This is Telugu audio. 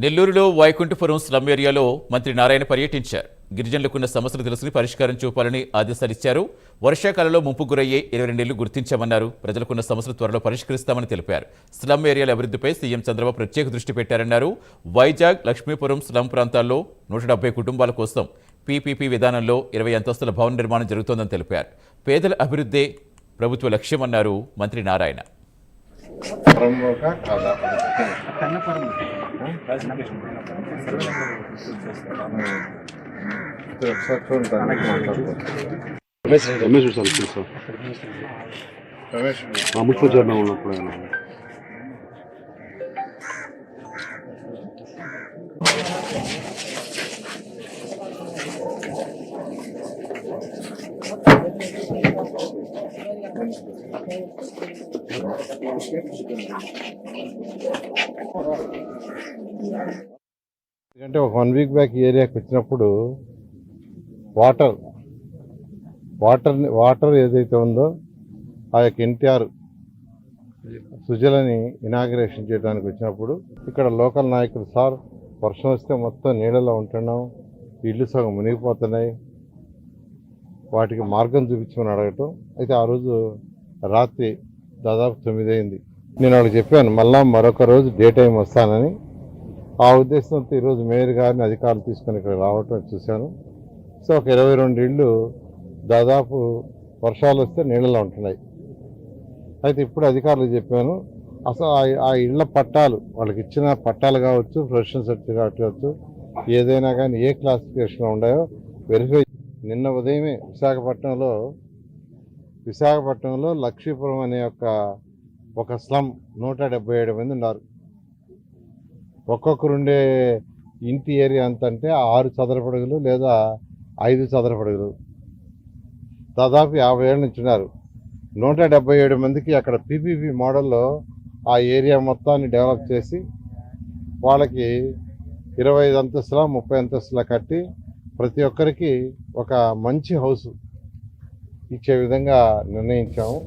నెల్లూరులో వైకుంఠపురం స్లమ్ ఏరియాలో మంత్రి నారాయణ పర్యటించారు. గిరిజనులకున్న సమస్యలు తెలుసుకుని పరిష్కారం చూపాలని ఆదేశాలిచ్చారు. వర్షాకాలంలో ముంపు గురయ్యే 22 ఇళ్లు గుర్తించామన్నారు. ప్రజలకున్న సమస్యలు త్వరలో పరిష్కరిస్తామని తెలిపారు. స్లమ్ ఏరియాల అభివృద్ధిపై సీఎం చంద్రబాబు ప్రత్యేక దృష్టి పెట్టారన్నారు. వైజాగ్, లక్ష్మీపురం స్లమ్ ప్రాంతాల్లో 170 కుటుంబాల కోసం పీపీపీ విధానంలో 20 అంతస్తుల భవన నిర్మాణం జరుగుతోందని తెలిపారు. పేదల అభివృద్ధే ప్రభుత్వ లక్ష్యమన్నారు మంత్రి నారాయణ. ఎందుకంటే ఒక 1 వీక్ బ్యాక్ ఏరియాకి వచ్చినప్పుడు వాటర్ ఏదైతే ఉందో ఆ యొక్క ఎన్టీఆర్ సుజలని ఇనాగ్రేషన్ చేయడానికి వచ్చినప్పుడు ఇక్కడ లోకల్ నాయకులు సార్ వర్షం వస్తే మొత్తం నీళ్ళలో ఉంటున్నాం, ఇల్లు సగం మునిగిపోతున్నాయి, వాటికి మార్గం చూపించమని అడగటం. అయితే ఆ రోజు రాత్రి దాదాపు 9 అయింది. నేను వాళ్ళకి చెప్పాను మళ్ళా మరొక రోజు డే టైం వస్తానని. ఆ ఉద్దేశంతో ఈరోజు మేయర్ గారిని అధికారులు తీసుకొని ఇక్కడ రావటం చూశాను. సో ఒక 22 ఇళ్ళు దాదాపు వర్షాలు వస్తే నీళ్ళలో ఉంటున్నాయి. అయితే ఇప్పుడు అధికారులు చెప్పాను అసలు ఆ ఇళ్ల పట్టాలు వాళ్ళకి ఇచ్చిన పట్టాలు కావచ్చు, ప్రొఫెషనల్ సర్టిఫికేట్ కావచ్చు, ఏదైనా కానీ ఏ క్లాసిఫికేషన్లో ఉన్నాయో వెరిఫై. నిన్న ఉదయమే విశాఖపట్నంలో లక్ష్మీపురం అనే ఒక స్లమ్ 177 మంది ఉన్నారు. ఒక్కొక్కరుండే ఇంటి ఏరియా ఎంత అంటే 6 చదరపు అడుగులు లేదా 5 చదరపు అడుగులు, దాదాపు 50 ఏళ్ళ నుంచి ఉన్నారు. 177 మందికి అక్కడ పీపీపీ మోడల్లో ఆ ఏరియా మొత్తాన్ని డెవలప్ చేసి వాళ్ళకి 25 అంతస్తుల 30 అంతస్తుల కట్టి ప్రతి ఒక్కరికి ఒక మంచి హౌస్ ఇచ్చే విధంగా నిర్ణయించాము.